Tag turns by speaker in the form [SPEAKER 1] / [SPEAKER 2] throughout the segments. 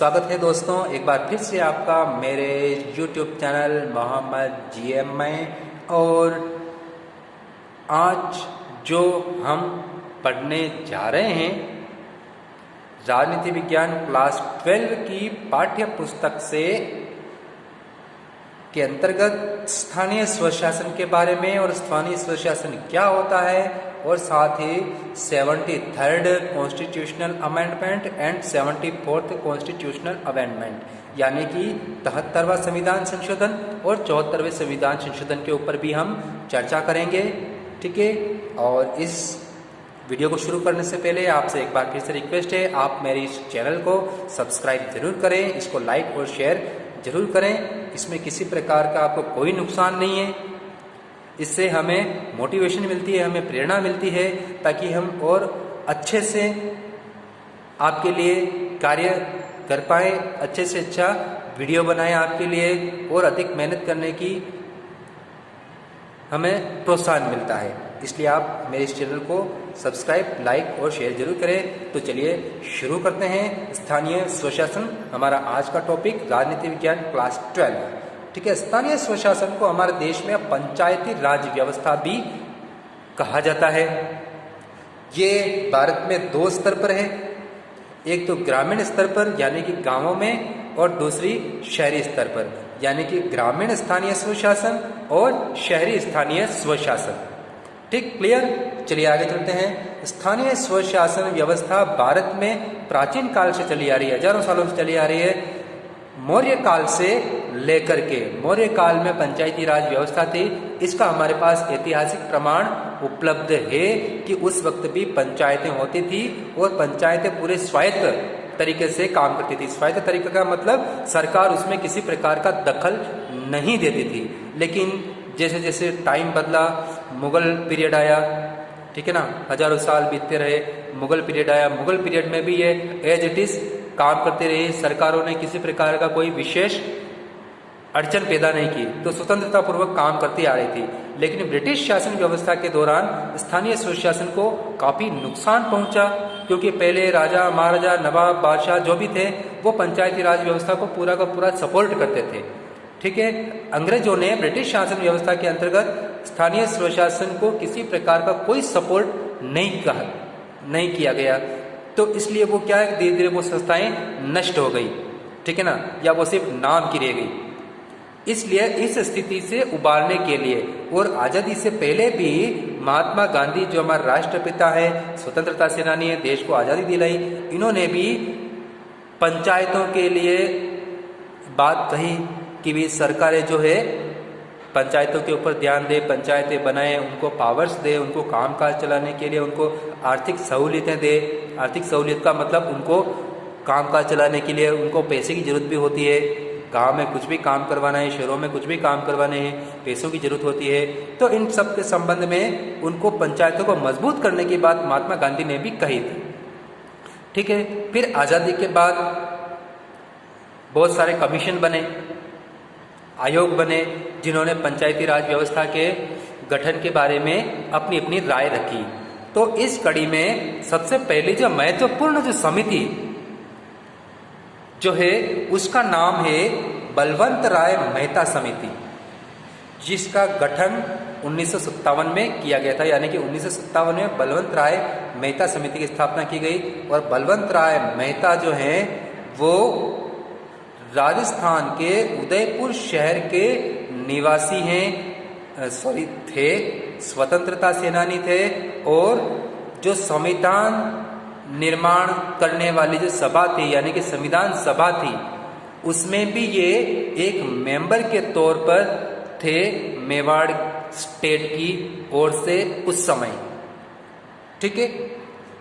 [SPEAKER 1] स्वागत है दोस्तों, एक बार फिर से आपका मेरे YouTube चैनल मोहम्मद GM में। और आज जो हम पढ़ने जा रहे हैं राजनीति विज्ञान क्लास 12 की पाठ्य पुस्तक से के अंतर्गत स्थानीय स्वशासन के बारे में और स्थानीय स्वशासन क्या होता है और साथ ही 73rd constitutional amendment and 74th constitutional amendment यानी कि 73वां संविधान संशोधन और 74वें संविधान संशोधन के ऊपर भी हम चर्चा करेंगे। ठीक है, और इस वीडियो को शुरू करने से पहले आपसे एक बार फिर से रिक्वेस्ट है, आप मेरे इस चैनल को सब्सक्राइब जरूर करें, इसको लाइक और शेयर जरूर करें। इसमें किसी प्रकार का आपको कोई नुकसान नहीं है, इससे हमें मोटिवेशन मिलती है, हमें प्रेरणा मिलती है ताकि हम और अच्छे से आपके लिए कार्य कर पाए, अच्छे से अच्छा वीडियो बनाएं आपके लिए और अधिक मेहनत करने की हमें प्रोत्साहन मिलता है। इसलिए आप मेरे इस चैनल को सब्सक्राइब, लाइक और शेयर जरूर करें। तो चलिए शुरू करते हैं। स्थानीय स्वशासन हमारा आज का टॉपिक, राजनीति विज्ञान क्लास 12। ठीक है, स्थानीय स्वशासन को हमारे देश में पंचायती राज व्यवस्था भी कहा जाता है। ये भारत में दो स्तर पर है, एक तो ग्रामीण स्तर पर यानी कि गांवों में और दूसरी शहरी स्तर पर यानी कि ग्रामीण स्थानीय स्वशासन और शहरी स्थानीय स्वशासन। ठीक, क्लियर। चलिए आगे चलते हैं। स्थानीय स्वशासन व्यवस्था भारत में प्राचीन काल से चली आ रही है, हजारों सालों से चली आ रही है। मौर्य काल से लेकर के मौर्य काल में पंचायती राज व्यवस्था थी। इसका हमारे पास ऐतिहासिक प्रमाण उपलब्ध है कि उस वक्त भी पंचायतें होती थी और पंचायतें पूरे स्वायत्त तरीके से काम करती थी। स्वायत्त तरीके का मतलब सरकार उसमें किसी प्रकार का दखल नहीं देती थी। लेकिन जैसे जैसे टाइम बदला, मुगल पीरियड आया, ठीक है ना, हजारों साल बीतते रहे, मुगल पीरियड आया, मुगल पीरियड में भी ये एज इट इज काम करते रहे। सरकारों ने किसी प्रकार का कोई विशेष अड़चन पैदा नहीं की, तो स्वतंत्रता पूर्वक काम करती आ रही थी। लेकिन ब्रिटिश शासन व्यवस्था के दौरान स्थानीय स्वशासन को काफी नुकसान पहुंचा, क्योंकि पहले राजा, महाराजा, नवाब, बादशाह जो भी थे वो पंचायती राज व्यवस्था को पूरा का पूरा सपोर्ट करते थे। ठीक है, अंग्रेजों ने ब्रिटिश शासन व्यवस्था के अंतर्गत स्थानीय स्वशासन को किसी प्रकार का कोई सपोर्ट नहीं किया गया। तो इसलिए वो क्या है, धीरे धीरे वो संस्थाएं नष्ट हो गई, ठीक है ना, या वो सिर्फ नाम की रह गई। इसलिए इस स्थिति से उबारने के लिए और आजादी से पहले भी महात्मा गांधी जो हमारे राष्ट्रपिता है, स्वतंत्रता सेनानी है, देश को आजादी दिलाई, इन्होंने भी पंचायतों के लिए बात कही कि भी सरकारें जो है पंचायतों के ऊपर ध्यान दे, पंचायतें बनाए, उनको पावर्स दे, उनको कामकाज चलाने के लिए उनको आर्थिक सहूलियतें दे। आर्थिक सहूलियत का मतलब उनको कामकाज चलाने के लिए उनको पैसे की जरूरत भी होती है। गांव में कुछ भी काम करवाना है, शहरों में कुछ भी काम करवाने हैं, पैसों की जरूरत होती है। तो इन सब के संबंध में उनको पंचायतों को मजबूत करने की बात महात्मा गांधी ने भी कही थी। ठीक है, फिर आज़ादी के बाद बहुत सारे कमीशन बने, आयोग बने, जिन्होंने पंचायती राज व्यवस्था के गठन के बारे में अपनी अपनी राय रखी। तो इस कड़ी में सबसे पहले जो महत्वपूर्ण जो समिति जो है उसका नाम है बलवंत राय मेहता समिति, जिसका गठन 1957 में किया गया था। यानी कि 1957 में बलवंत राय मेहता समिति की स्थापना की गई। और बलवंत राय मेहता जो है वो राजस्थान के उदयपुर शहर के निवासी थे, स्वतंत्रता सेनानी थे। और जो संविधान निर्माण करने वाली जो सभा थी यानी कि संविधान सभा थी, उसमें भी ये एक मेंबर के तौर पर थे मेवाड़ स्टेट की ओर से उस समय। ठीक है,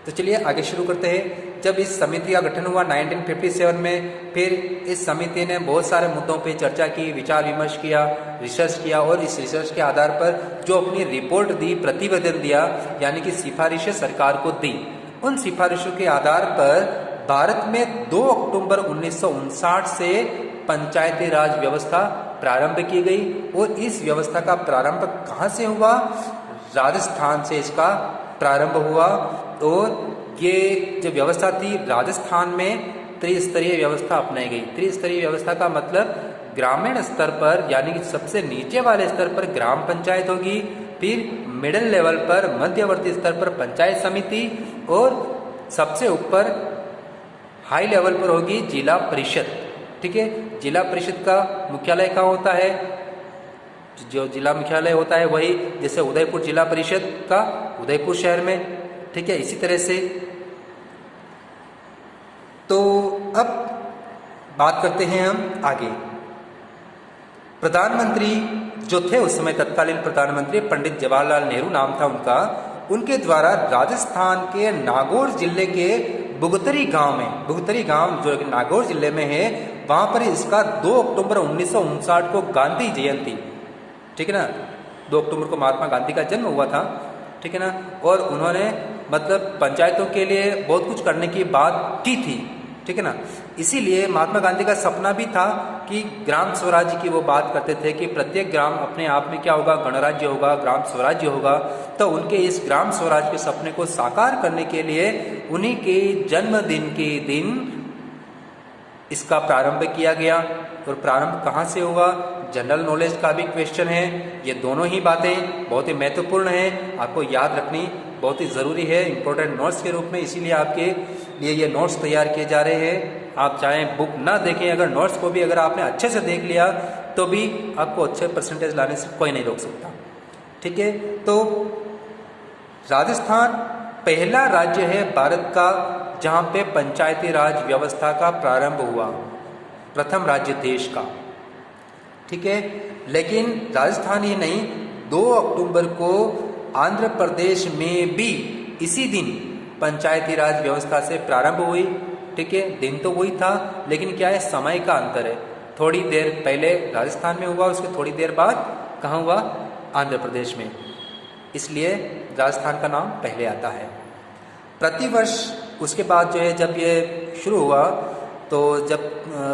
[SPEAKER 1] तो चलिए आगे शुरू करते हैं। जब इस समिति का गठन हुआ 1957 में, फिर इस समिति ने बहुत सारे मुद्दों पे चर्चा की, विचार विमर्श किया, रिसर्च किया और इस रिसर्च के आधार पर जो अपनी रिपोर्ट दी, प्रतिवेदन दिया, यानी कि सिफारिशें सरकार को दी। उन सिफारिशों के आधार पर भारत में 2 अक्टूबर 1959 से पंचायती राज व्यवस्था प्रारंभ की गई। और इस व्यवस्था का प्रारंभ कहाँ से हुआ? राजस्थान से इसका प्रारंभ हुआ। और ये जो व्यवस्था थी राजस्थान में त्रिस्तरीय व्यवस्था अपनाई गई। त्रिस्तरीय व्यवस्था का मतलब ग्रामीण स्तर पर यानी कि सबसे नीचे वाले स्तर पर ग्राम पंचायत होगी, फिर मिडिल लेवल पर मध्यवर्ती स्तर पर पंचायत समिति और सबसे ऊपर हाई लेवल पर होगी जिला परिषद। ठीक है, जिला परिषद का मुख्यालय कहाँ होता है? जो जिला मुख्यालय होता है वही जैसे उदयपुर जिला परिषद का उदयपुर शहर में। ठीक है, इसी तरह से तो अब बात करते हैं हम आगे। प्रधानमंत्री जो थे उस समय तत्कालीन प्रधानमंत्री पंडित जवाहरलाल नेहरू नाम था उनका, उनके द्वारा राजस्थान के नागौर जिले के बुगतरी गांव में, बुगतरी गांव जो नागौर जिले में है, वहां पर इसका 2 अक्टूबर 1959 को गांधी जयंती, ठीक है ना, 2 अक्टूबर को महात्मा गांधी का जन्म हुआ था। ठीक है ना, और उन्होंने मतलब पंचायतों के लिए बहुत कुछ करने की बात की थी। ठीक है ना, इसीलिए महात्मा गांधी का सपना भी था कि ग्राम स्वराज्य की वो बात करते थे कि प्रत्येक ग्राम अपने आप में क्या होगा, गणराज्य होगा, ग्राम स्वराज्य होगा। तो उनके इस ग्राम स्वराज्य के सपने को साकार करने के लिए उन्हीं के जन्मदिन के दिन इसका प्रारंभ किया गया। और प्रारंभ कहाँ से हुआ? जनरल नॉलेज का भी क्वेश्चन है। ये दोनों ही बातें बहुत ही महत्वपूर्ण हैं, आपको याद रखनी बहुत ही ज़रूरी है इंपॉर्टेंट नोट्स के रूप में, इसीलिए आपके लिए ये नोट्स तैयार किए जा रहे हैं। आप चाहें बुक ना देखें, अगर नोट्स को भी अगर आपने अच्छे से देख लिया तो भी आपको अच्छे परसेंटेज लाने से कोई नहीं रोक सकता। ठीक है, तो राजस्थान पहला राज्य है भारत का जहाँ पे पंचायती राज व्यवस्था का प्रारंभ हुआ, प्रथम राज्य देश का। ठीक है, लेकिन राजस्थान ही नहीं, 2 अक्टूबर को आंध्र प्रदेश में भी इसी दिन पंचायती राज व्यवस्था से प्रारंभ हुई। ठीक है, दिन तो वही था, लेकिन क्या है, समय का अंतर है। थोड़ी देर पहले राजस्थान में हुआ, उसके थोड़ी देर बाद कहाँ हुआ? आंध्र प्रदेश में, इसलिए राजस्थान का नाम पहले आता है। प्रतिवर्ष उसके बाद जो है जब ये शुरू हुआ तो जब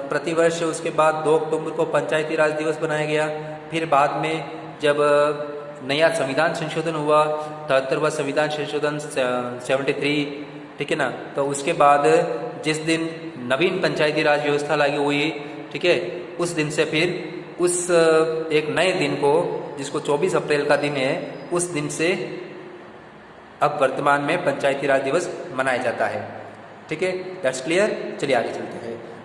[SPEAKER 1] प्रतिवर्ष उसके बाद 2 अक्टूबर को पंचायती राज दिवस बनाया गया। फिर बाद में जब नया संविधान संशोधन हुआ, 73वां संविधान संशोधन 73, ठीक है ना, तो उसके बाद जिस दिन नवीन पंचायती राज व्यवस्था लागू हुई, ठीक है, उस दिन से फिर उस एक नए दिन को जिसको 24 अप्रैल का दिन है, उस दिन से अब वर्तमान में पंचायती राज दिवस मनाया जाता है। ठीक है, दैट्स क्लियर। चलिए आगे चलते हैं।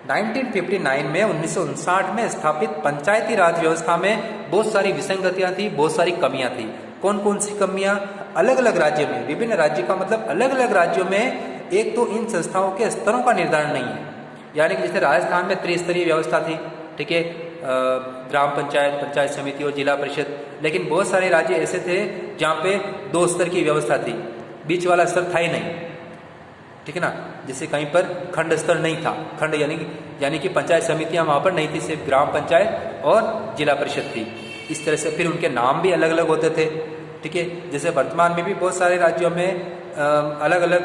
[SPEAKER 1] 1959 में 1959 में स्थापित पंचायती राज व्यवस्था में बहुत सारी विसंगतियां थी, बहुत सारी कमियां थी। कौन कौन सी कमियां? अलग अलग राज्यों में, विभिन्न राज्यों का मतलब अलग अलग राज्यों में एक तो इन संस्थाओं के स्तरों का निर्धारण नहीं है। यानी कि जैसे राजस्थान में त्रिस्तरीय व्यवस्था थी, ठीक है, ग्राम पंचायत, पंचायत समिति और जिला परिषद, लेकिन बहुत सारे राज्य ऐसे थे जहाँ पे 2 स्तर की व्यवस्था थी, बीच वाला स्तर था ही नहीं। ठीक है ना, जैसे कहीं पर खंड स्तर नहीं था, खंड यानी कि पंचायत समितियां वहाँ पर नहीं थी, सिर्फ ग्राम पंचायत और जिला परिषद थी। इस तरह से फिर उनके नाम भी अलग अलग होते थे। ठीक है, जैसे वर्तमान में भी बहुत सारे राज्यों में अलग अलग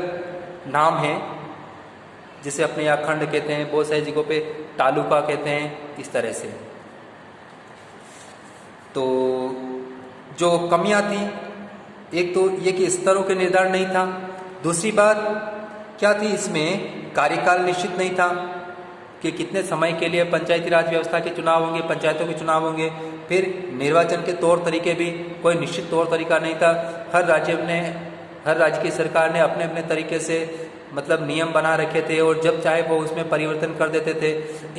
[SPEAKER 1] नाम हैं, जैसे अपने यहाँ खंड कहते हैं, बहुत सारी जगहों पे तालुका कहते हैं, इस तरह से। तो जो कमियां थी, एक तो ये कि स्तरों के निर्धारण नहीं था। दूसरी बात क्या थी, इसमें कार्यकाल निश्चित नहीं था कि कितने समय के लिए पंचायती राज व्यवस्था के चुनाव होंगे, पंचायतों के चुनाव होंगे। फिर निर्वाचन के तौर तरीके भी कोई निश्चित तौर तरीका नहीं था। हर राज्य की सरकार ने अपने अपने तरीके से मतलब नियम बना रखे थे और जब चाहे वो उसमें परिवर्तन कर देते थे।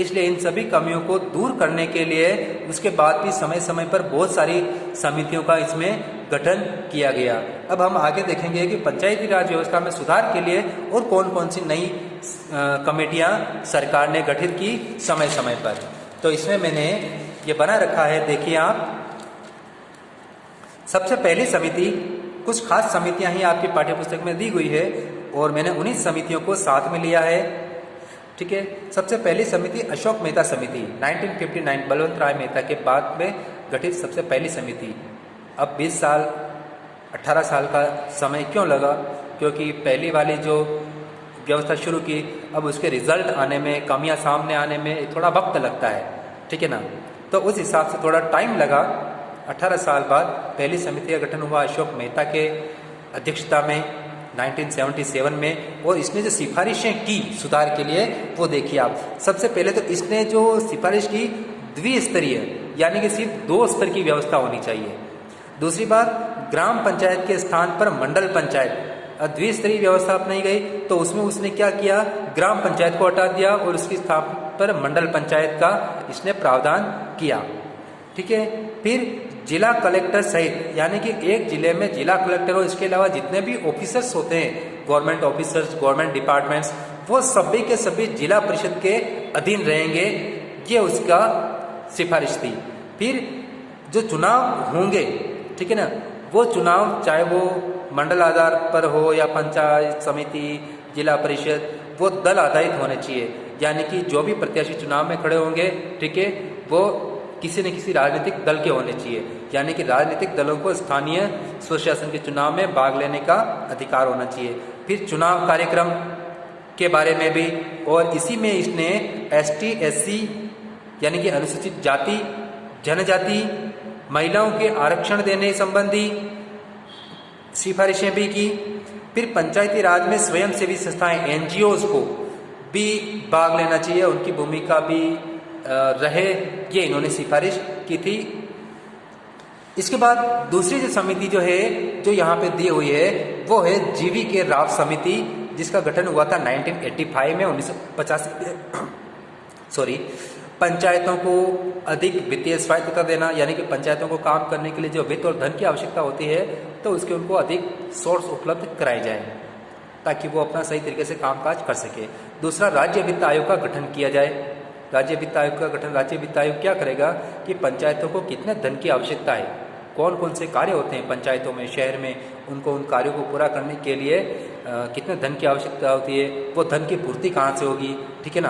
[SPEAKER 1] इसलिए इन सभी कमियों को दूर करने के लिए उसके बाद भी समय समय पर बहुत सारी समितियों का इसमें गठन किया गया। अब हम आगे देखेंगे कि पंचायती राज व्यवस्था में सुधार के लिए और कौन कौन सी नई कमेटियां सरकार ने गठित की समय समय पर। तो इसमें मैंने ये बना रखा है, देखिए आप। सबसे पहली समिति, कुछ खास समितियां ही आपकी पाठ्यपुस्तक में दी हुई है और मैंने उन्हीं समितियों को साथ में लिया है। ठीक है, सबसे पहली समिति अशोक मेहता समिति, 1959 बलवंत राय मेहता के बाद में गठित सबसे पहली समिति। अब 20 साल 18 साल का समय क्यों लगा? क्योंकि पहली वाली जो व्यवस्था शुरू की, अब उसके रिजल्ट आने में, कमियां सामने आने में थोड़ा वक्त लगता है। ठीक है ना, तो उस हिसाब से थोड़ा टाइम लगा। 18 साल बाद पहली समिति का गठन हुआ अशोक मेहता के अध्यक्षता में। 1977 में, और इसने जो सिफारिशें की सुधार के लिए वो देखिए आप। सबसे पहले तो इसने जो सिफारिश की द्विस्तरीय यानी कि सिर्फ 2 स्तर की व्यवस्था होनी चाहिए। दूसरी बात, ग्राम पंचायत के स्थान पर मंडल पंचायत, द्विस्तरीय व्यवस्था अपनाई गई, तो उसमें उसने क्या किया, ग्राम पंचायत को हटा दिया और उसकी स्थापना पर मंडल पंचायत का इसने प्रावधान किया। ठीक है। फिर जिला कलेक्टर सहित यानी कि एक जिले में जिला कलेक्टर और इसके अलावा जितने भी ऑफिसर्स होते हैं, गवर्नमेंट ऑफिसर्स, गवर्नमेंट डिपार्टमेंट्स, वो सभी के सभी जिला परिषद के अधीन रहेंगे, ये उसका सिफारिश थी। फिर जो चुनाव होंगे, ठीक है ना, वो चुनाव चाहे वो मंडल आधार पर हो या पंचायत समिति, जिला परिषद, वो दल आधारित होने चाहिए, यानी कि जो भी प्रत्याशी चुनाव में खड़े होंगे, ठीक है, वो किसी न किसी राजनीतिक दल के होने चाहिए, यानी कि राजनीतिक दलों को स्थानीय स्वशासन के चुनाव में भाग लेने का अधिकार होना चाहिए। फिर चुनाव कार्यक्रम के बारे में भी, और इसी में इसने ST SC यानी कि अनुसूचित जाति जनजाति महिलाओं के आरक्षण देने संबंधी सिफारिशें भी की। फिर पंचायती राज में स्वयंसेवी संस्थाएं NGOs को भी भाग लेना चाहिए, उनकी भूमिका भी रहे, ये इन्होंने सिफारिश की थी। इसके बाद दूसरी जो समिति जो है, जो यहाँ पे दी हुई है, वो है GV राव समिति, जिसका गठन हुआ था 1985 में, 1985 सॉरी। पंचायतों को अधिक वित्तीय स्वायत्तता देना, यानी कि पंचायतों को काम करने के लिए जो वित्त और धन की आवश्यकता होती है, तो उसके उनको अधिक सोर्स उपलब्ध कराए जाए ताकि वो अपना सही तरीके से कामकाज कर सके। दूसरा, राज्य वित्त आयोग का गठन किया जाए। राज्य वित्त आयोग का गठन, राज्य वित्त आयोग क्या करेगा कि पंचायतों को कितने धन की आवश्यकता है, कौन कौन से कार्य होते हैं पंचायतों में, शहर में, उनको उन कार्यों को पूरा करने के लिए कितने धन की आवश्यकता होती है, वो धन की पूर्ति कहाँ से होगी, ठीक है ना।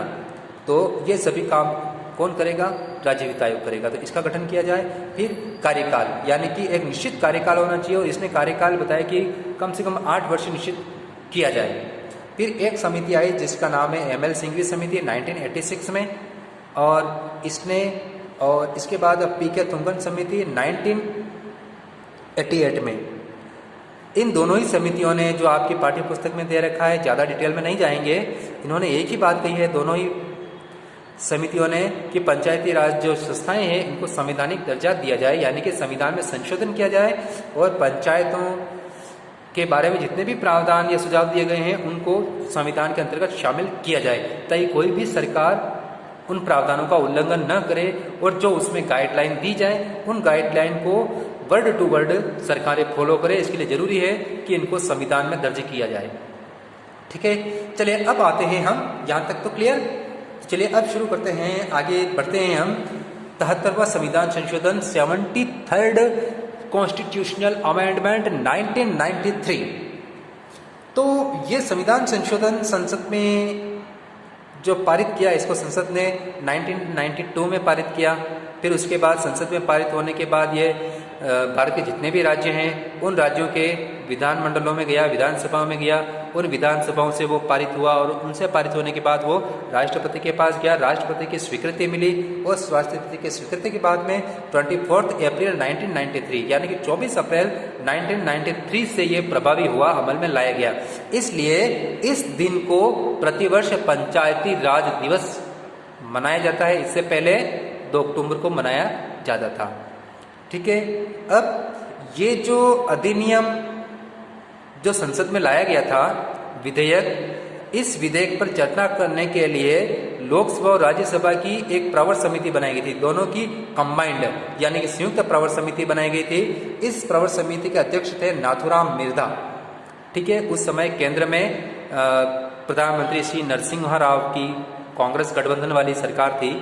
[SPEAKER 1] तो ये सभी काम कौन करेगा, राज्य वित्त आयोग करेगा, तो इसका गठन किया जाए। फिर कार्यकाल, यानी कि एक निश्चित कार्यकाल होना चाहिए, और इसने कार्यकाल बताया कि कम से कम 8 वर्ष निश्चित किया जाए। फिर एक समिति आई जिसका नाम है ML सिंघवी समिति 1986 में, और इसने, और इसके बाद PK तुंगन समिति 1988 में। इन दोनों ही समितियों ने, जो आपकी पाठ्य पुस्तक में दे रखा है, ज़्यादा डिटेल में नहीं जाएंगे, इन्होंने एक ही बात कही है दोनों ही समितियों ने कि पंचायती राज जो संस्थाएं हैं इनको संवैधानिक दर्जा दिया जाए, यानी कि संविधान में संशोधन किया जाए, और पंचायतों के बारे में जितने भी प्रावधान या सुझाव दिए गए हैं उनको संविधान के अंतर्गत शामिल किया जाए, ताकि कोई भी सरकार उन प्रावधानों का उल्लंघन न करे, और जो उसमें गाइडलाइन दी जाए उन गाइडलाइन को वर्ड टू वर्ड सरकारें फॉलो करें। इसके लिए जरूरी है कि इनको संविधान में दर्ज किया जाए। ठीक है, चलिए अब आते हैं हम, यहाँ तक तो क्लियर। चलिए अब शुरू करते हैं, आगे बढ़ते हैं हम। 73वां संविधान संशोधन, 73rd कॉन्स्टिट्यूशनल अमेंडमेंट 1993। तो ये संविधान संशोधन संसद में जो पारित किया, इसको संसद ने 1992 में पारित किया। फिर उसके बाद संसद में पारित होने के बाद ये भारत के जितने भी राज्य हैं उन राज्यों के विधानमंडलों में गया, विधानसभाओं में गया, उन विधानसभाओं से वो पारित हुआ, और उनसे पारित होने के बाद वो राष्ट्रपति के पास गया, राष्ट्रपति की स्वीकृति मिली, और राष्ट्रपति की स्वीकृति के बाद में 24 अप्रैल 1993 यानी कि 24 अप्रैल 1993 से ये प्रभावी हुआ, अमल में लाया गया। इसलिए इस दिन को प्रतिवर्ष पंचायती राज दिवस मनाया जाता है। इससे पहले 2 अक्टूबर को मनाया जाता था। ठीक है, अब ये जो अधिनियम जो संसद में लाया गया था, विधेयक, इस विधेयक पर चर्चा करने के लिए लोकसभा और राज्यसभा की एक प्रवर समिति बनाई गई थी, दोनों की कंबाइंड यानी कि संयुक्त प्रवर समिति बनाई गई थी। इस प्रवर समिति के अध्यक्ष थे नाथूराम मिर्धा। ठीक है, उस समय केंद्र में प्रधानमंत्री श्री नरसिम्हा राव की कांग्रेस गठबंधन वाली सरकार थी।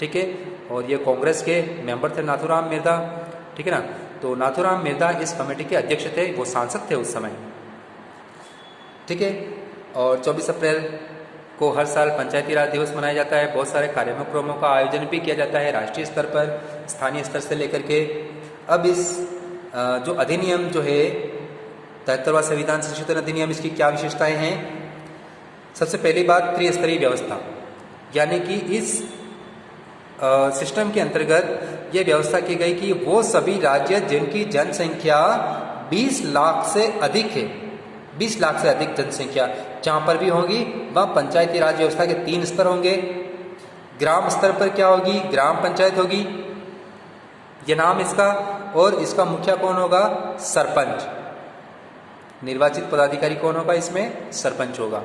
[SPEAKER 1] ठीक है, और ये कांग्रेस के मेंबर थे नाथूराम मिर्धा। ठीक है ना, तो नाथूराम मिर्धा इस कमेटी के अध्यक्ष थे, वो सांसद थे उस समय। ठीक है, और 24 अप्रैल को हर साल पंचायती राज दिवस मनाया जाता है। बहुत सारे कार्यक्रमों का आयोजन भी किया जाता है, राष्ट्रीय स्तर पर, स्थानीय स्तर से लेकर के। अब इस जो अधिनियम जो है 73वां संविधान संशोधन अधिनियम, इसकी क्या विशेषताएं हैं? सबसे पहली बात, त्रिस्तरीय व्यवस्था, यानी कि इस सिस्टम के अंतर्गत ये व्यवस्था की गई कि वो सभी राज्य जिनकी जनसंख्या 20 लाख से अधिक है, 20 लाख से अधिक जनसंख्या जहाँ पर भी होगी वहाँ पंचायती राज व्यवस्था के 3 स्तर होंगे। ग्राम स्तर पर क्या होगी? ग्राम पंचायत होगी, ये नाम इसका, और इसका मुखिया कौन होगा? सरपंच। निर्वाचित पदाधिकारी कौन होगा? इसमें सरपंच होगा।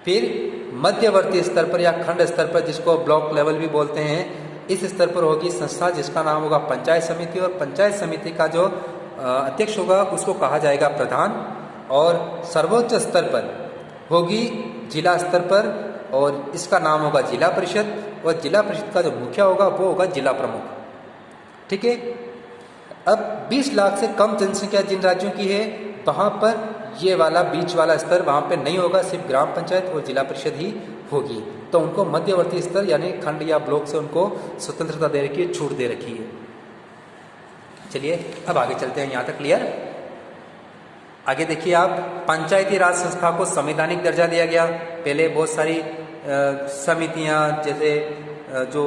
[SPEAKER 1] फिर मध्यवर्ती स्तर पर या खंड स्तर पर, जिसको ब्लॉक लेवल भी बोलते हैं, इस स्तर पर होगी संस्था जिसका नाम होगा पंचायत समिति, और पंचायत समिति का जो अध्यक्ष होगा उसको कहा जाएगा प्रधान। और सर्वोच्च स्तर पर होगी जिला स्तर पर, और इसका नाम होगा जिला परिषद, और जिला परिषद का जो मुखिया होगा वो होगा जिला प्रमुख। ठीक है। अब 20 लाख से कम जनसंख्या जिन राज्यों की है वहाँ पर ये वाला बीच वाला स्तर वहाँ पे नहीं होगा, सिर्फ ग्राम पंचायत और जिला परिषद ही होगी। तो उनको मध्यवर्ती स्तर यानी खंड या ब्लॉक से उनको स्वतंत्रता दे रखी है, छूट दे रखी है। चलिए अब आगे चलते हैं, यहाँ तक क्लियर। आगे देखिए आप, पंचायती राज संस्था को संवैधानिक दर्जा दिया गया। पहले बहुत सारी समितियाँ, जैसे जो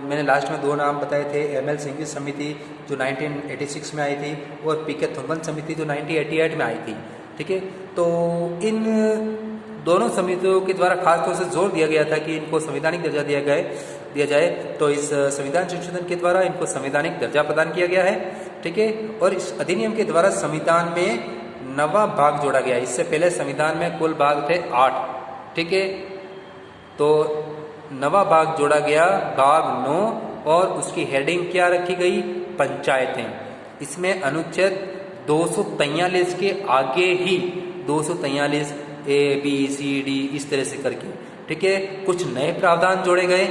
[SPEAKER 1] मैंने लास्ट में 2 नाम बताए थे, ML सिंह की समिति जो 1986 में आई थी, और PK थुम्बन समिति जो 1988 में आई थी। ठीक है। तो इन दोनों समितियों के द्वारा खासतौर से जोर दिया गया था कि इनको संवैधानिक दर्जा दिया जाए। तो इस संविधान संशोधन के द्वारा इनको संवैधानिक दर्जा प्रदान किया गया है। ठीक है। और इस अधिनियम के द्वारा संविधान में 9वां भाग जोड़ा गया। इससे पहले संविधान में कुल भाग थे 8। ठीक है। तो 9वां भाग जोड़ा गया, भाग 9, और उसकी हेडिंग क्या रखी गई? पंचायतें। इसमें अनुच्छेद 243 के आगे ही 243 ABCD इस तरह से करके, ठीक है, कुछ नए प्रावधान जोड़े गए।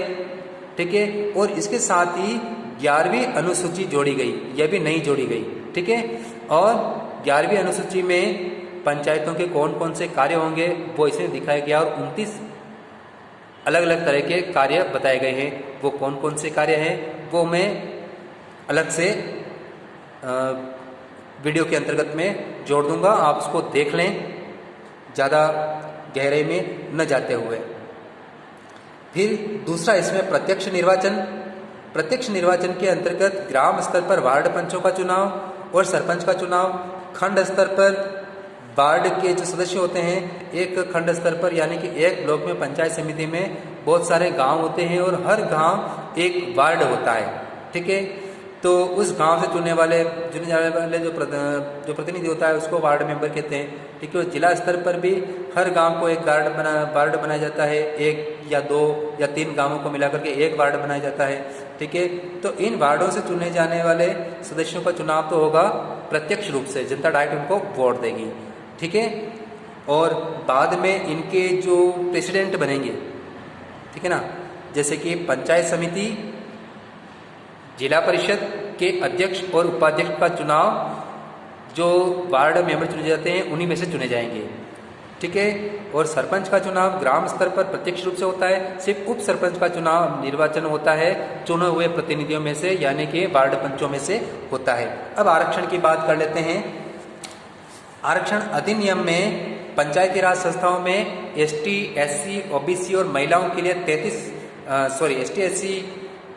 [SPEAKER 1] ठीक है। और इसके साथ ही 11वीं अनुसूची जोड़ी गई, यह भी नई जोड़ी गई। ठीक है। और 11वीं अनुसूची में पंचायतों के कौन कौन से कार्य होंगे वो इसमें दिखाया गया, और 29 अलग अलग तरह के कार्य बताए गए हैं। वो कौन कौन से कार्य हैं वो मैं अलग से वीडियो के अंतर्गत में जोड़ दूंगा, आप उसको देख लें ज़्यादा गहराई में न जाते हुए। फिर दूसरा इसमें प्रत्यक्ष निर्वाचन। प्रत्यक्ष निर्वाचन के अंतर्गत ग्राम स्तर पर वार्ड पंचों का चुनाव और सरपंच का चुनाव, खंड स्तर पर वार्ड के जो सदस्य होते हैं, एक खंड स्तर पर यानी कि एक ब्लॉक में पंचायत समिति में बहुत सारे गांव होते हैं और हर गांव एक वार्ड होता है। ठीक है। तो उस गांव से चुने जाने वाले जो प्रतिनिधि होता है उसको वार्ड मेंबर कहते हैं। ठीक है। जिला स्तर पर भी हर गांव को एक वार्ड बनाया जाता है, 1 या 2 या 3 गांवों को मिलाकर के एक वार्ड बनाया जाता है। ठीक है। तो इन वार्डों से चुने जाने वाले सदस्यों का चुनाव तो होगा प्रत्यक्ष रूप से, जनता डायरेक्ट उनको वोट देगी। ठीक है। और बाद में इनके जो प्रेसिडेंट बनेंगे, ठीक है ना, जैसे कि पंचायत समिति, जिला परिषद के अध्यक्ष और उपाध्यक्ष का चुनाव जो वार्ड मेंबर चुने जाते हैं उन्हीं में से चुने जाएंगे। ठीक है। और सरपंच का चुनाव ग्राम स्तर पर प्रत्यक्ष रूप से होता है। सिर्फ उप सरपंच का चुनाव निर्वाचन होता है चुने हुए प्रतिनिधियों में से, यानी कि वार्ड पंचों में से होता है। अब आरक्षण की बात कर लेते हैं। आरक्षण अधिनियम में पंचायती राज संस्थाओं में ST, SC, OBC और महिलाओं के लिए ST, SC,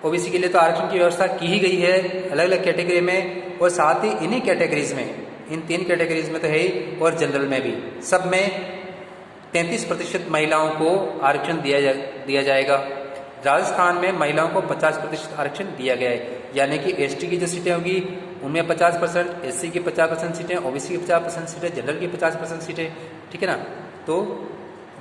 [SPEAKER 1] OBC के लिए तो आरक्षण की व्यवस्था की ही गई है अलग अलग कैटेगरी में, और साथ ही इन्हीं कैटेगरीज में, इन 3 कैटेगरीज में तो है ही, और जनरल में भी, सब में 33% महिलाओं को आरक्षण दिया जाएगा। राजस्थान में महिलाओं को 50% आरक्षण दिया गया है, यानी कि ST की जो सीटें होगी उनमें 50%, SC की 50% सीटें, OBC की 50% सीटें, जनरल की 50% सीटें। ठीक है ना। तो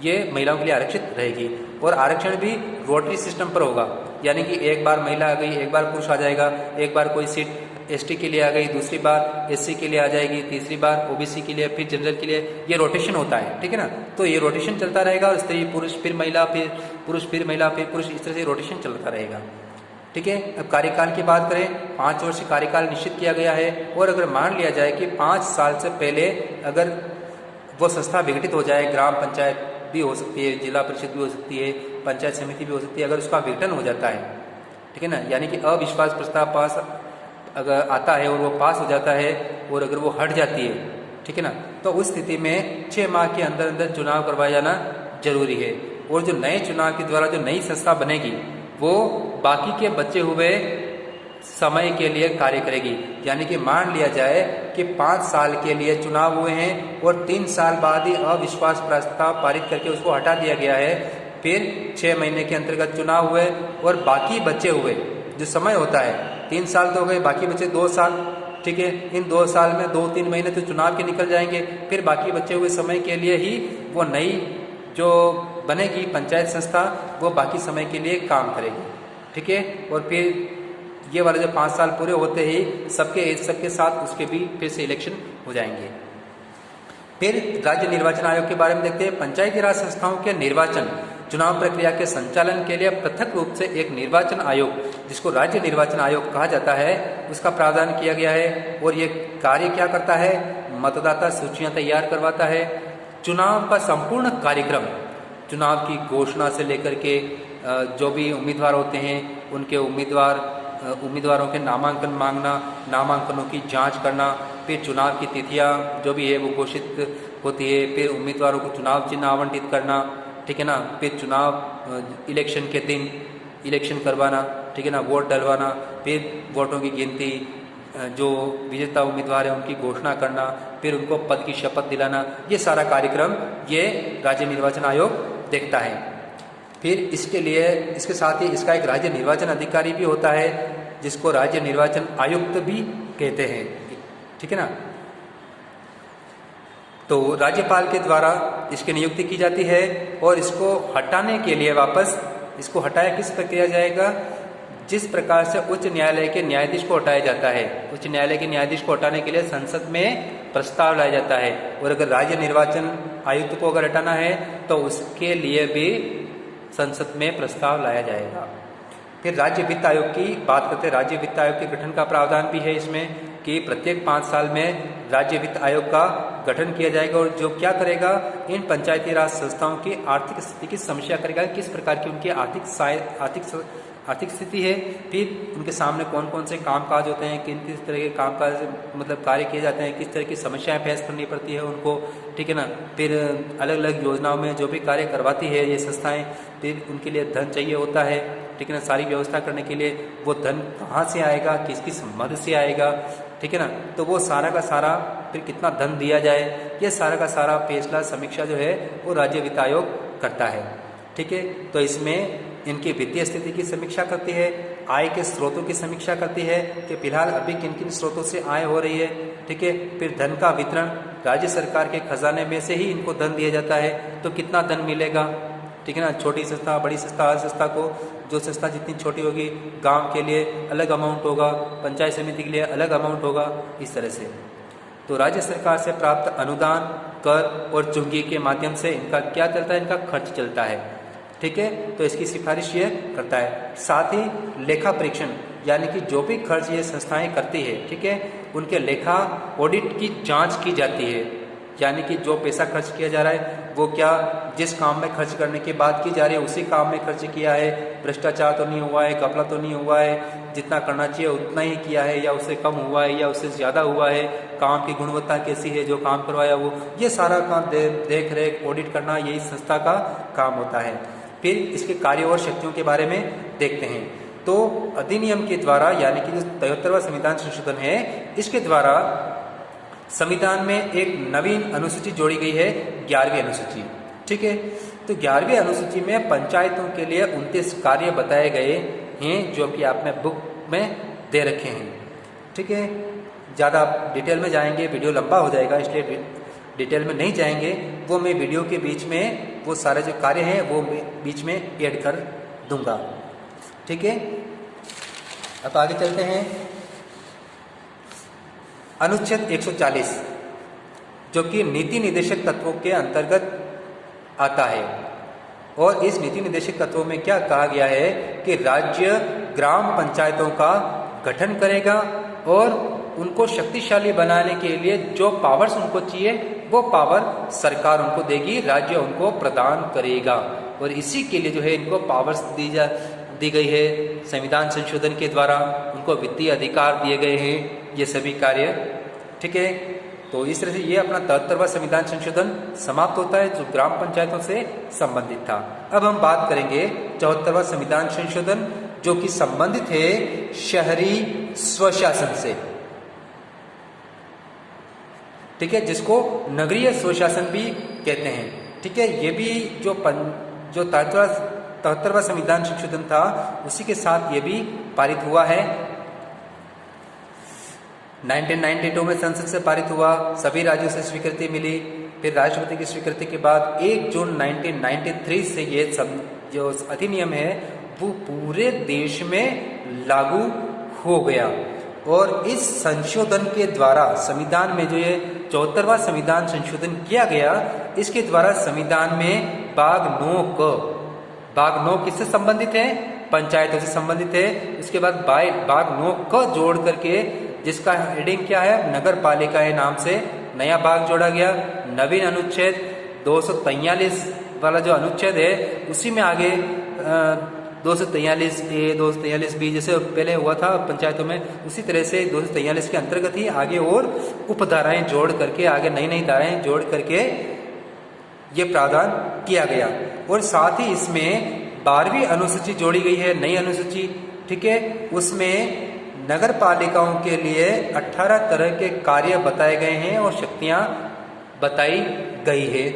[SPEAKER 1] ये महिलाओं के लिए आरक्षित रहेगी। और आरक्षण भी रोटरी सिस्टम पर होगा, यानी कि एक बार महिला आ गई, एक बार पुरुष आ जाएगा, एक बार कोई सीट ST के लिए आ गई, दूसरी बार SC के लिए आ जाएगी, तीसरी बार OBC के लिए, फिर जनरल के लिए, ये रोटेशन होता है। ठीक है ना। तो ये रोटेशन चलता रहेगा, और इस तरह पुरुष फिर महिला, फिर पुरुष फिर महिला, फिर पुरुष, इस तरह से रोटेशन चलता रहेगा। ठीक है। अब कार्यकाल की बात करें, 5 वर्ष कार्यकाल निश्चित किया गया है। और अगर मान लिया जाए कि 5 साल से पहले अगर वो संस्था विघटित हो जाए, ग्राम पंचायत भी हो सकती है, जिला परिषद भी हो सकती है, पंचायत समिति भी हो सकती है, अगर उसका विघटन हो जाता है, ठीक है ना, यानी कि अविश्वास प्रस्ताव पास अगर आता है और वो पास हो जाता है और अगर वो हट जाती है, ठीक है ना, तो उस स्थिति में 6 माह के अंदर अंदर चुनाव करवाया जाना जरूरी है। और जो नए चुनाव के द्वारा जो नई संस्था बनेगी वो बाकी के बचे हुए समय के लिए कार्य करेगी। यानी कि मान लिया जाए कि 5 साल के लिए चुनाव हुए हैं और 3 साल बाद ही अविश्वास प्रस्ताव पारित करके उसको हटा दिया गया है, फिर 6 महीने के अंतर्गत चुनाव हुए और बाकी बचे हुए जो समय होता है 3 साल तो हो गए, बाकी बचे 2 साल, ठीक है। इन 2 साल में 2-3 महीने तो चुनाव के निकल जाएंगे, फिर बाकी बचे हुए समय के लिए ही वो नई जो बनेगी पंचायत संस्था वो बाकी समय के लिए काम करेगी, ठीक है। और फिर ये वाले जो 5 साल पूरे होते ही सबके साथ उसके भी फिर से इलेक्शन हो जाएंगे। फिर राज्य निर्वाचन आयोग के बारे में देखते हैं। पंचायती राज संस्थाओं के निर्वाचन चुनाव प्रक्रिया के संचालन के लिए पृथक रूप से एक निर्वाचन आयोग, जिसको राज्य निर्वाचन आयोग कहा जाता है, उसका प्रावधान किया गया है। और ये कार्य क्या करता है? मतदाता सूचियां तैयार करवाता है, चुनाव का संपूर्ण कार्यक्रम, चुनाव की घोषणा से लेकर के जो भी उम्मीदवार होते हैं उनके उम्मीदवारों के नामांकन मांगना, नामांकनों की जांच करना, फिर चुनाव की तिथियां जो भी है वो घोषित होती है, फिर उम्मीदवारों को चुनाव चिन्ह आवंटित करना, ठीक है ना, फिर चुनाव इलेक्शन के दिन इलेक्शन करवाना, ठीक है ना, वोट डलवाना, फिर वोटों की गिनती, जो विजेता उम्मीदवार है उनकी घोषणा करना, फिर उनको पद की शपथ दिलाना, ये सारा कार्यक्रम ये राज्य निर्वाचन आयोग देखता है। फिर इसके साथ ही इसका एक राज्य निर्वाचन अधिकारी भी होता है, जिसको राज्य निर्वाचन आयुक्त भी कहते हैं, ठीक है ना। तो राज्यपाल के द्वारा इसकी नियुक्ति की जाती है और इसको हटाने के लिए वापस इसको हटाया किस प्रक्रिया जाएगा? जिस प्रकार से उच्च न्यायालय के न्यायाधीश को हटाया जाता है, उच्च न्यायालय के न्यायाधीश को हटाने के लिए संसद में प्रस्ताव लाया जाता है। और अगर राज्य निर्वाचन आयुक्त को अगर हटाना है तो उसके लिए भी संसद में प्रस्ताव लाया जाएगा। फिर राज्य वित्त आयोग की बात करते हैं। राज्य वित्त आयोग के गठन का प्रावधान भी है इसमें कि प्रत्येक 5 साल में राज्य वित्त आयोग का गठन किया जाएगा और जो क्या करेगा, इन पंचायती राज संस्थाओं की आर्थिक स्थिति की समीक्षा करेगा, किस प्रकार की उनकी आर्थिक स्थिति है, फिर उनके सामने कौन कौन से कामकाज होते हैं, किस तरह के कामकाज मतलब कार्य किए जाते हैं, किस तरह की समस्याएं फेस करनी पड़ती है उनको, ठीक है ना। फिर अलग अलग योजनाओं में जो भी कार्य करवाती है ये संस्थाएं, फिर उनके लिए धन चाहिए होता है, ठीक है ना। सारी व्यवस्था करने के लिए वो धन कहाँ से आएगा, किस किस मद से आएगा, ठीक है ना। तो वो सारा का सारा फिर कितना धन दिया जाए, ये सारा का सारा फैसला समीक्षा जो है वो राज्य वित्त आयोग करता है, ठीक है। तो इसमें इनकी वित्तीय स्थिति की समीक्षा करती है, आय के स्रोतों की समीक्षा करती है कि फिलहाल अभी किन किन स्रोतों से आय हो रही है, ठीक है। फिर धन का वितरण राज्य सरकार के खजाने में से ही इनको धन दिया जाता है, तो कितना धन मिलेगा, ठीक है ना। छोटी संस्था, बड़ी संस्था, हर संस्था को जो संस्था जितनी छोटी होगी गांव के लिए अलग अमाउंट होगा, पंचायत समिति के लिए अलग अमाउंट होगा, इस तरह से। तो राज्य सरकार से प्राप्त अनुदान, कर और चुंगी के माध्यम से इनका क्या चलता है, इनका खर्च चलता है, ठीक है। तो इसकी सिफारिश ये करता है। साथ ही लेखा परीक्षण, यानी कि जो भी खर्च ये संस्थाएं करती है, ठीक है, उनके लेखा ऑडिट की जांच की जाती है। यानी कि जो पैसा खर्च किया जा रहा है वो क्या जिस काम में खर्च करने की बात की जा रही है उसी काम में खर्च किया है, भ्रष्टाचार तो नहीं हुआ है, घपला तो नहीं हुआ है, जितना करना चाहिए उतना ही किया है या उससे कम हुआ है या उससे ज़्यादा हुआ है, काम की गुणवत्ता कैसी है, जो काम करवाया वो, ये सारा काम देख रेख ऑडिट करना यही संस्था का काम होता है। फिर इसके कार्य और शक्तियों के बारे में देखते हैं। तो अधिनियम के द्वारा, यानी कि जो 73वां संविधान संशोधन है, इसके द्वारा संविधान में एक नवीन अनुसूची जोड़ी गई है, 11वीं अनुसूची, ठीक है। तो 11वीं अनुसूची में पंचायतों के लिए 29 कार्य बताए गए हैं जो कि आपने बुक में दे रखे हैं, ठीक है। ज़्यादा डिटेल में जाएंगे वीडियो लंबा हो जाएगा, इसलिए डिटेल में नहीं जाएंगे। वो मैं वीडियो के बीच में वो सारे जो कार्य हैं वो मैं बीच में ऐड कर दूंगा, ठीक है। अब आगे चलते हैं। अनुच्छेद 140 जो कि नीति निदेशक तत्वों के अंतर्गत आता है, और इस नीति निदेशक तत्वों में क्या कहा गया है कि राज्य ग्राम पंचायतों का गठन करेगा और उनको शक्तिशाली बनाने के लिए जो पावर्स उनको चाहिए वो पावर सरकार उनको देगी, राज्य उनको प्रदान करेगा। और इसी के लिए जो है इनको पावर्स दी गई है संविधान संशोधन के द्वारा, उनको वित्तीय अधिकार दिए गए हैं, ये सभी कार्य, ठीक है। तो इस तरह से ये अपना 73वां संविधान संशोधन समाप्त होता है जो ग्राम पंचायतों से संबंधित था। अब हम बात करेंगे 74वां संविधान संशोधन जो कि संबंधित है शहरी स्वशासन से, ठीक है, जिसको नगरीय स्वशासन भी कहते हैं। ठीक है, ये भी जो 73वां संविधान संशोधन था उसी के साथ ये भी पारित हुआ है। 1992 में संसद से पारित हुआ, सभी राज्यों से स्वीकृति मिली, फिर राष्ट्रपति की स्वीकृति के बाद 1 जून 1993 से ये जो अधिनियम है वो पूरे देश में लागू हो गया। और इस संशोधन के द्वारा संविधान में जो ये 74वां संविधान संशोधन किया गया, इसके द्वारा संविधान में भाग 9 किससे संबंधित है? पंचायतों से संबंधित है। उसके बाद भाग 9 क जोड़ करके, जिसका हेडिंग क्या है, नगर पालिकाएं नाम से नया भाग जोड़ा गया। नवीन अनुच्छेद 243 वाला जो अनुच्छेद है उसी में आगे 243A 243B जैसे पहले हुआ था पंचायतों में, उसी तरह से 243 के अंतर्गत ही आगे और उपधाराएं जोड़ करके, आगे नई नई धाराएं जोड़ करके ये प्रावधान किया गया। और साथ ही इसमें 12वीं अनुसूची जोड़ी गई है, नई अनुसूची। ठीक है, उसमें नगर पालिकाओं के लिए 18 तरह के कार्य बताए गए हैं और शक्तियां बताई गई है।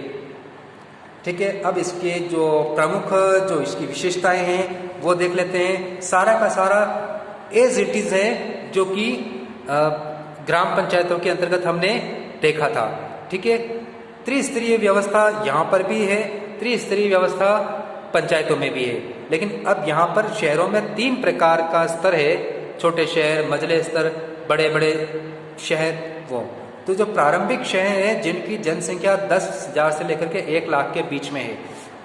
[SPEAKER 1] ठीक है, अब इसके जो प्रमुख जो इसकी विशेषताएं हैं वो देख लेते हैं। सारा का सारा एज इट इज है जो कि ग्राम पंचायतों के अंतर्गत हमने देखा था। ठीक है, त्रिस्तरीय व्यवस्था यहाँ पर भी है, त्रिस्तरीय व्यवस्था पंचायतों में भी है। लेकिन अब यहाँ पर शहरों में 3 प्रकार का स्तर है, छोटे शहर, मझले स्तर, बड़े बड़े शहर। वो तो जो प्रारंभिक शहर हैं जिनकी जनसंख्या 10,000 से लेकर के 1 लाख के बीच में है,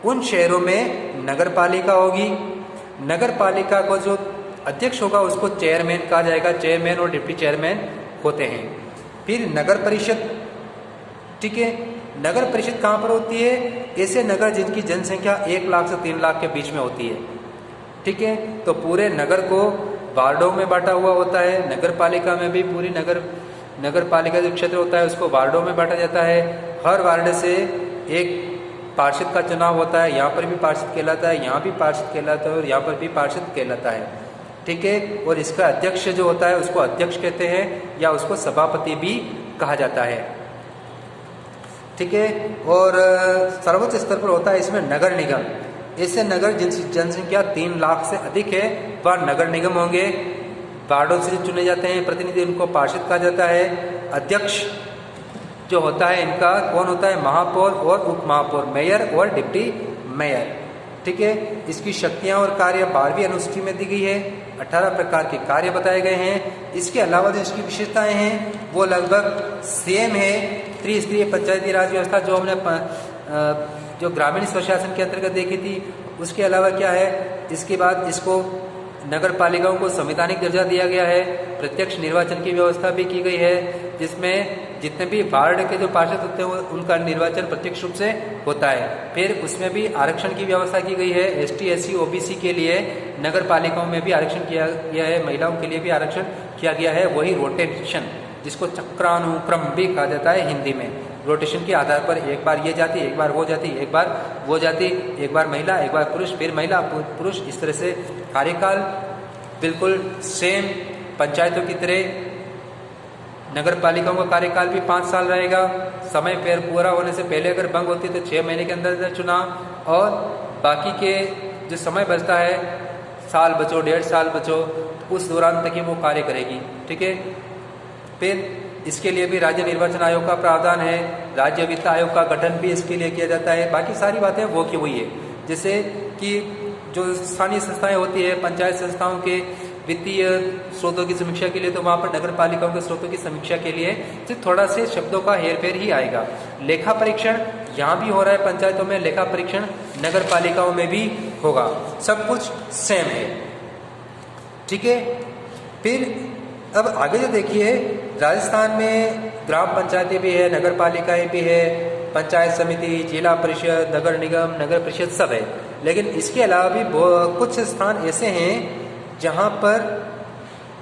[SPEAKER 1] उन शहरों में नगर पालिका होगी। नगर पालिका को जो अध्यक्ष होगा उसको चेयरमैन कहा जाएगा, चेयरमैन और डिप्टी चेयरमैन होते हैं। फिर नगर परिषद। ठीक है, नगर परिषद कहाँ पर होती है? ऐसे नगर जिनकी जनसंख्या 1 लाख से 3 लाख के बीच में होती है। ठीक है, तो पूरे नगर को वार्डों में बांटा हुआ होता है। नगर पालिका में भी पूरी नगर पालिका जो क्षेत्र होता है उसको वार्डों में बांटा जाता है। हर वार्ड से एक पार्षद का चुनाव होता है। यहाँ पर भी पार्षद कहलाता है, यहाँ भी पार्षद कहलाता है और यहाँ पर भी पार्षद कहलाता है। ठीक है, और इसका अध्यक्ष जो होता है उसको अध्यक्ष कहते हैं या उसको सभापति भी कहा जाता है। ठीक है, और सर्वोच्च स्तर पर होता है इसमें नगर निगम। ऐसे नगर जिनकी जनसंख्या 3 लाख से अधिक है वह नगर निगम होंगे। वार्डों से चुने जाते हैं प्रतिनिधि, उनको पार्षद कहा जाता है। अध्यक्ष जो होता है इनका कौन होता है? महापौर और उप महापौर, मेयर और डिप्टी मेयर। ठीक है, इसकी शक्तियां और कार्य 12वीं अनुसूची में दी गई है। 18 प्रकार के कार्य बताए गए हैं। इसके अलावा जो इसकी विशेषताएं हैं वो लगभग सेम है। त्रिस्तरीय पंचायती राज व्यवस्था जो हमने जो ग्रामीण स्वशासन के अंतर्गत देखी थी, उसके अलावा क्या है, इसके बाद इसको नगर पालिकाओं को संवैधानिक दर्जा दिया गया है। प्रत्यक्ष निर्वाचन की व्यवस्था भी की गई है, जिसमें जितने भी वार्ड के जो पार्षद होते हैं उनका निर्वाचन प्रत्यक्ष रूप से होता है। फिर उसमें भी आरक्षण की व्यवस्था की गई है। ST SC OBC के लिए नगर पालिकाओं में भी आरक्षण किया गया है, महिलाओं के लिए भी आरक्षण किया गया है। वही रोटेशन, जिसको चक्रानुक्रम भी कहा जाता है हिंदी में। रोटेशन के आधार पर एक बार ये जाति, एक बार वो जाति, एक बार वो जाति, एक बार महिला, एक बार पुरुष, फिर महिला, पुरुष, इस तरह से कार्यकाल बिल्कुल सेम पंचायतों की तरह। नगर पालिकाओं का कार्यकाल भी 5 साल रहेगा। समय फिर पूरा होने से पहले अगर भंग होती है तो 6 महीने के अंदर चुनाव, और बाकी के जो समय बचता है, साल बचो, 1.5 साल बचो, उस दौरान तक ही वो कार्य करेगी। ठीक है, फिर इसके लिए भी राज्य निर्वाचन आयोग का प्रावधान है। राज्य वित्त आयोग का गठन भी इसके लिए किया जाता है। बाकी सारी बातें वो की हुई है। जैसे कि जो स्थानीय संस्थाएं होती है, पंचायत संस्थाओं के वित्तीय स्रोतों की समीक्षा के लिए, तो वहाँ पर नगर पालिकाओं के स्रोतों की समीक्षा के लिए सिर्फ थोड़ा से शब्दों का हेरफेर ही आएगा। लेखा परीक्षण यहाँ भी हो रहा है पंचायतों में, लेखा परीक्षण नगर पालिकाओं में भी होगा। सब कुछ सेम है। ठीक है, फिर अब आगे जो देखिए, राजस्थान में ग्राम पंचायतें भी है, नगर पालिकाएं भी है, पंचायत समिति, जिला परिषद, नगर निगम, नगर परिषद सब है। लेकिन इसके अलावा भी कुछ स्थान ऐसे हैं जहां पर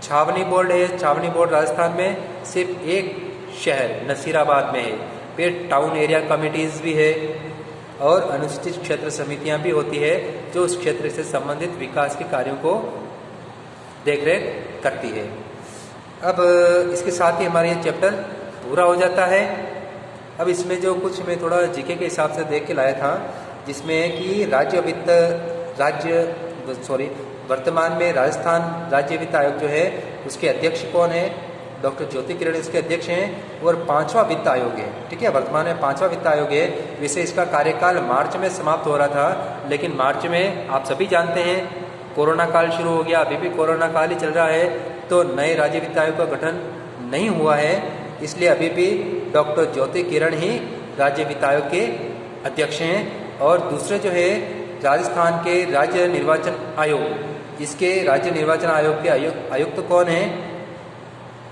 [SPEAKER 1] छावनी बोर्ड है। छावनी बोर्ड राजस्थान में सिर्फ एक शहर नसीराबाद में है। फिर टाउन एरिया कमिटीज़ भी है और अनुसूचित क्षेत्र समितियां भी होती है जो उस क्षेत्र से संबंधित विकास के कार्यों को देख रेख करती है। अब इसके साथ ही हमारा ये चैप्टर पूरा हो जाता है। अब इसमें जो कुछ मैं थोड़ा जीके के हिसाब से देख के लाया था, जिसमें कि वर्तमान में राजस्थान राज्य वित्त आयोग जो है उसके अध्यक्ष कौन है, डॉक्टर ज्योति किरण इसके अध्यक्ष हैं, और 5वां वित्त आयोग है। ठीक है, वर्तमान में 5वां वित्त आयोग है। वैसे इसका कार्यकाल मार्च में समाप्त हो रहा था, लेकिन मार्च में आप सभी जानते हैं कोरोना काल शुरू हो गया, अभी भी कोरोना काल ही चल रहा है, तो नए राज्य वित्त आयोग का गठन नहीं हुआ है। इसलिए अभी भी डॉक्टर ज्योति किरण ही राज्य वित्त आयोग के अध्यक्ष हैं। और दूसरे जो है राजस्थान के राज्य निर्वाचन आयोग, इसके राज्य निर्वाचन आयोग के आयुक्त कौन है,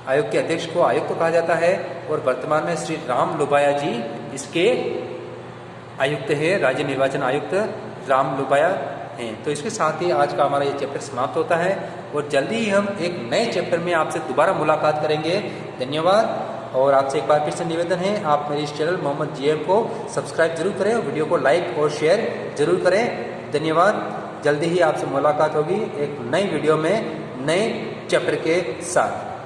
[SPEAKER 1] आयोग के अध्यक्ष को आयुक्त कहा जाता है, और वर्तमान में श्री राम लुबाया जी इसके आयुक्त है, राज्य निर्वाचन आयुक्त राम लुबाया हैं। तो इसके साथ ही आज का हमारा ये चैप्टर समाप्त होता है, और जल्दी ही हम एक नए चैप्टर में आपसे दोबारा मुलाकात करेंगे। धन्यवाद। और आपसे एक बार फिर से निवेदन है, आप मेरे इस चैनल मोहम्मद GM को सब्सक्राइब जरूर करें और वीडियो को लाइक और शेयर जरूर करें। धन्यवाद। जल्दी ही आपसे मुलाकात होगी एक नई वीडियो में नए चैप्टर के साथ।